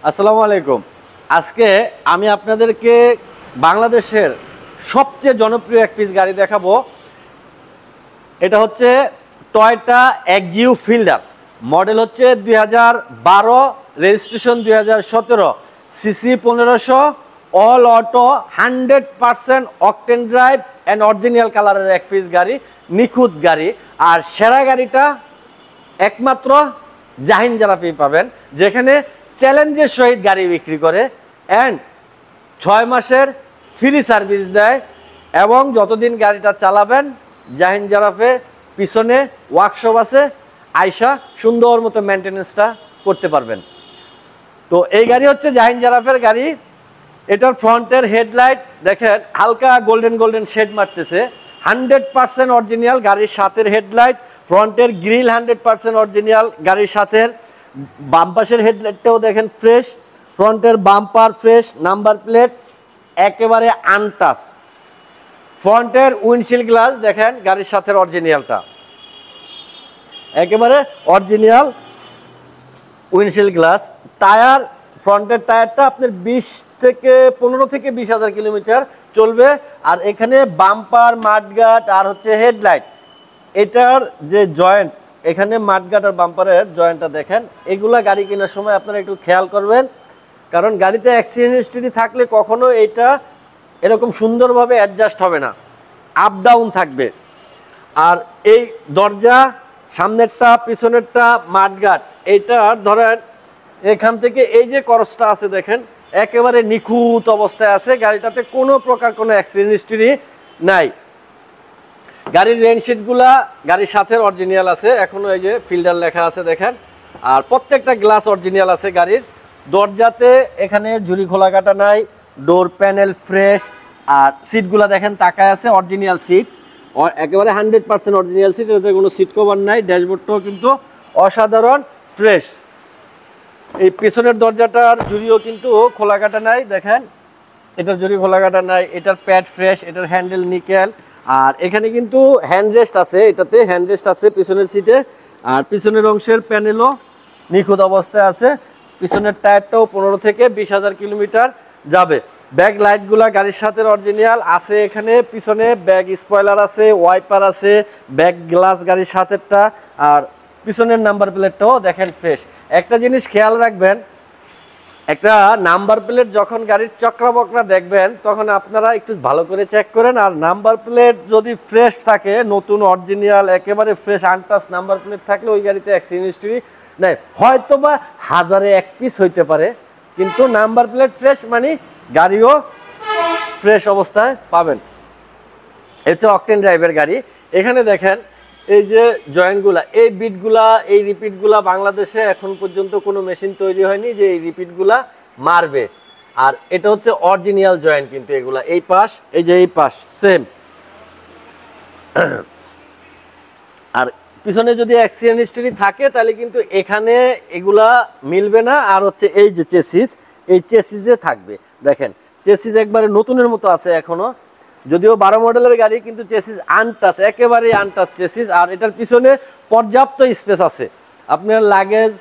আসসালামু আলাইকুম। আজকে আমি আপনাদেরকে বাংলাদেশের সবচেয়ে জনপ্রিয় এক পিস গাড়ি দেখাবো। এটা হচ্ছে টয়োটা এক্সিউ ফিল্ডার, মডেল হচ্ছে 2012, registration 2017, CC 1500, all auto, 100% octane drive and original কালারের এক পিস গাড়ি, নিখুঁত গাড়ি। আর সেরা গাড়িটা একমাত্র জাহিন জারাফি পাবেন, যেখানে চ্যালেঞ্জের সহিত গাড়ি বিক্রি করে অ্যান্ড 6 মাসের ফ্রি সার্ভিস দেয়। এবং যতদিন গাড়িটা চালাবেন জাহিন জারাফে পিছনে ওয়ার্কশপ আছে, আয়শা সুন্দর মতো মেনটেনেন্সটা করতে পারবেন। তো এই গাড়ি হচ্ছে জাহিন জারাফের গাড়ি। এটার ফ্রন্টের হেডলাইট দেখেন হালকা গোল্ডেন গোল্ডেন শেড মারতেছে, 100% অরিজিনাল গাড়ির সাথের হেডলাইট। ফ্রন্টের গ্রিল 100% অরিজিনাল গাড়ির সাথে। বাম পাশের হেডলাইটটাও দেখেন ফ্রেশ, ফ্রন্টের বাম্পার ফ্রেশ, নাম্বার প্লেট একেবারে আনটাচ। ফ্রন্টের উইন্ডশিল্ড গ্লাস দেখেন গাড়ির সাথে অরিজিনালটা, একেবারে অরিজিনাল উইন্ডশিল্ড গ্লাস। টায়ার, ফ্রন্টের টায়ারটা আপনার 15 থেকে 20,000 কিলোমিটার চলবে। আর এখানে বাম্পার, মাডগার্ড আর হচ্ছে হেডলাইট, এটার যে জয়েন্ট, এখানে মাডগার্ড আর বাম্পারের জয়েন্টটা দেখেন। এগুলা গাড়ি কেনার সময় আপনারা একটু খেয়াল করবেন, কারণ গাড়িতে অ্যাক্সিডেন্ট হিস্ট্রি থাকলে কখনো এটা এরকম সুন্দরভাবে অ্যাডজাস্ট হবে না, আপ ডাউন থাকবে। আর এই দরজা সামনেরটা পিছনেরটা মাডগার্ড, এইটার ধরেন এখান থেকে এই যে করসটা আছে দেখেন একেবারে নিখুঁত অবস্থায় আছে। গাড়িটাতে কোনো প্রকার কোনো অ্যাক্সিডেন্ট হিস্ট্রি নাই। গাড়ির রেনশিটগুলা গাড়ির সাথে অরিজিনাল আছে, এখনো এই যে ফিল্ডার লেখা আছে দেখেন। আর প্রত্যেকটা গ্লাস অরিজিনাল আছে গাড়ির। দরজাতে এখানে ঝুরি খোলা কাটা নাই, ডোর প্যানেল ফ্রেশ। আর সিটগুলা দেখেন তাকায় আছে, অরিজিনাল সিট, একেবারে 100% অরিজিনাল সিট, এটাতে কোনো সিট কভার নাই। ড্যাশবোর্ডটাও কিন্তু অসাধারণ ফ্রেশ। এই পেছনের দরজাটার জুড়িও কিন্তু খোলা কাটা নাই দেখেন, এটার জুড়ি খোলা কাটা নাই। এটার প্যাড ফ্রেশ, এটার হ্যান্ডেল নিকেল। আর এখানে কিন্তু হ্যান্ডরেস্ট আছে, এটাতে হ্যান্ডরেস্ট আছে পিছনের সিটে। আর পিছনের অংশের প্যানেলও নিখুঁত অবস্থায় আছে। পিছনের টায়ারটাও 15 থেকে 20,000 কিলোমিটার যাবে। ব্যাক লাইটগুলা গাড়ির সাথে অরিজিনাল আছে। এখানে পিছনে ব্যাক স্পয়লার আছে, ওয়াইপার আছে, ব্যাক গ্লাস গাড়ির সাথেরটা। আর পিছনের নাম্বার প্লেটটাও দেখেন ফ্রেশ। একটা জিনিস খেয়াল রাখবেন, একটা নাম্বার প্লেট যখন গাড়ির চক্রা বকরা দেখবেন তখন আপনারা একটু ভালো করে চেক করেন। আর নাম্বার প্লেট যদি ফ্রেশ থাকে, নতুন অরিজিনাল একেবারে ফ্রেশ আনটাচ নাম্বার প্লেট থাকলে ওই গাড়িতে অ্যাক্সিডেন্ট হিস্ট্রি নেই। হয়তো বা 1000-এ 1 পিস হইতে পারে, কিন্তু নাম্বার প্লেট ফ্রেশ মানে গাড়িও ফ্রেশ অবস্থায় পাবেন। এটা অকটেন ড্রাইভের গাড়ি। এখানে দেখেন এই যে জয়েন্টগুলা, এই বিটগুলা, এই রিপিটগুলা বাংলাদেশে এখন পর্যন্ত কোনো মেশিন তৈরি হয়নি যে এই রিপিটগুলা মারবে। আর এটা হচ্ছে অরিজিনাল জয়েন্ট, কিন্তু এগুলা এই পাশ, এই যে এই পাশ সেম। আর পিছনে যদি অ্যাক্সিডেন্ট হিস্ট্রি থাকে তাহলে কিন্তু এখানে এগুলা মিলবে না। আর হচ্ছে এই যে চেসিস, এই চেসিসে থাকবে দেখেন, চেসিস একবারে নতুনের মতো আছে এখনো, যদিও 12 মডেলের গাড়ি, কিন্তু চেসিস আনটাচ, একেবারেই আনটাচ চেসিস। আর এটার পিছনে পর্যাপ্ত স্পেস আছে। আপনার লাগেজ,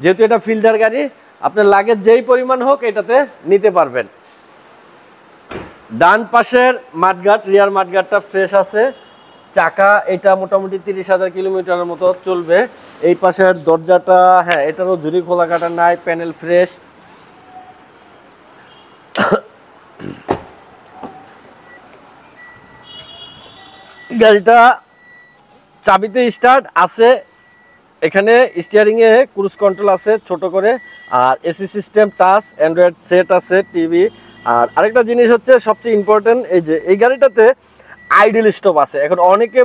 যেহেতু এটা ফিল্ডার গাড়ি, আপনার লাগেজ যেই পরিমাণ হোক এটাতে নিতে পারবেন। ডান পাশের মাডগার্ড, রিয়ার মাডগার্ডটা ফ্রেশ আছে। চাকা এটা মোটামুটি 30,000 কিলোমিটারের মতো চলবে। এই পাশের দরজাটা, হ্যাঁ এটারও ঝুরি খোলা কাটা নাই, প্যানেল ফ্রেশ। গাড়িটা চাবিতে স্টার্ট আছে, এখানে স্টিয়ারিং এ ক্রুজ কন্ট্রোল আছে ছোট করে। আর AC system, touch, android set আছে, টিভি। আর আরেকটা জিনিস হচ্ছে সবচেয়ে ইম্পর্টেন্ট, এই যে এই গাড়িটাতে আইডল স্টপ আছে। এখন অনেকে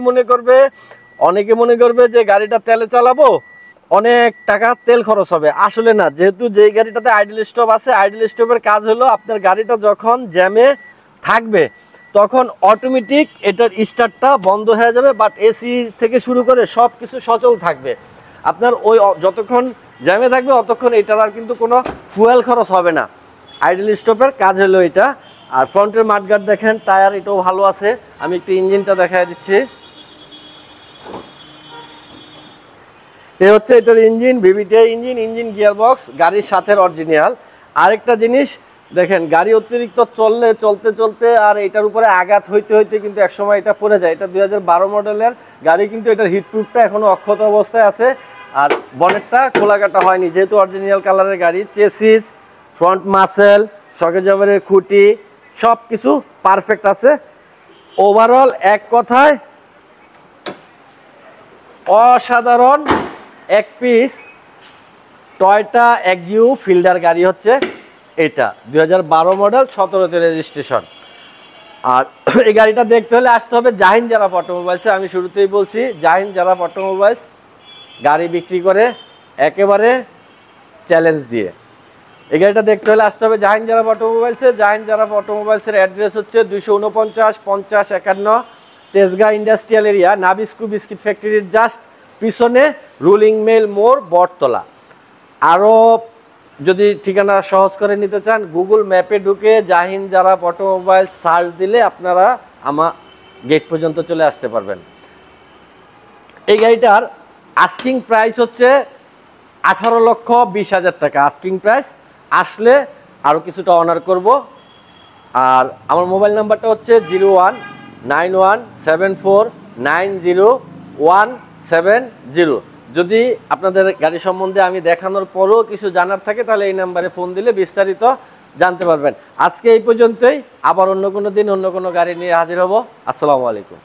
মনে করবে যে গাড়িটা তেলে চালাবো, অনেক টাকা তেল খরচ হবে। আসলে না, যেহেতু যেই গাড়িটাতে আইডল স্টপ আছে, আইডল স্টপের কাজ হলো আপনার গাড়িটা যখন জ্যামে থাকবে তখন অটোমেটিক এটার স্টার্টটা বন্ধ হয়ে যাবে, বাট এসি থেকে শুরু করে সব কিছু সচল থাকবে। আপনার ওই যতক্ষণ জ্যামে থাকবে অতক্ষণ এটার আর কিন্তু কোনো ফুয়েল খরচ হবে না। আইডল স্টপের কাজ হলো এটা। আর ফ্রন্টের মাডগার্ড দেখেন, টায়ার এটাও ভালো আছে। আমি একটু ইঞ্জিনটা দেখাই দিচ্ছি। এ হচ্ছে এটার engine, VVTi engine, engine gearbox গাড়ির সাথে অরিজিনাল। আরেকটা জিনিস দেখেন, গাড়ি অতিরিক্ত চলতে চলতে আর এটার উপরে আঘাত হইতে হইতে কিন্তু একসময় এটা পড়ে যায়। এটা 2012 মডেলের গাড়ি, কিন্তু এটার হিটপ্রুফটা এখনো অক্ষত অবস্থায় আছে। আর বনেটটা খোলাকাটা হয়নি, যেহেতু অরিজিনাল কালারের গাড়ি। চেসিস, ফ্রন্ট মাসেল, সকেজাবারের খুঁটি সব কিছু পারফেক্ট আছে। ওভারঅল এক কথায় অসাধারণ এক পিস টয়োটা এক্সিও ফিল্ডার গাড়ি হচ্ছে এটা, 2012 মডেল, 17তে রেজিস্ট্রেশন। আর এই গাড়িটা দেখতে হলে আসতে হবে জাহিন জারাফ অটোমোবাইলসে। আমি শুরুতেই বলছি, জাহিন জারাফ অটোমোবাইলস গাড়ি বিক্রি করে একেবারে চ্যালেঞ্জ দিয়ে। এই গাড়িটা দেখতে হলে আসতে হবে জাহিন জারাফ অটোমোবাইলসে। জাহিন জারাফ অটোমোবাইলসের অ্যাড্রেস হচ্ছে 249 50 51 Tejgaon industrial area, Nabisco biscuit ফ্যাক্টরির জাস্ট পিছনে, রুলিং মিল মোড়, বটতলা। আরও যদি ঠিকানা সহজ করে নিতে চান, গুগল ম্যাপে ঢুকে জাহিন জারাফ অটোমোবাইল সার্চ দিলে আপনারা আমার গেট পর্যন্ত চলে আসতে পারবেন। এই গাড়িটার আস্কিং প্রাইস হচ্ছে 18,20,000 টাকা আস্কিং প্রাইস। আসলে আরও কিছুটা অনার করব। আর আমার মোবাইল নাম্বারটা হচ্ছে 019174901770। যদি আপনাদের গাড়ি সম্বন্ধে আমি দেখানোর পরও কিছু জানার থাকে, তাহলে এই নাম্বারে ফোন দিলে বিস্তারিত জানতে পারবেন। আজকে এই পর্যন্তই, আবার অন্য কোনো দিন অন্য কোনো গাড়ি নিয়ে হাজির হব। আসসালামু আলাইকুম।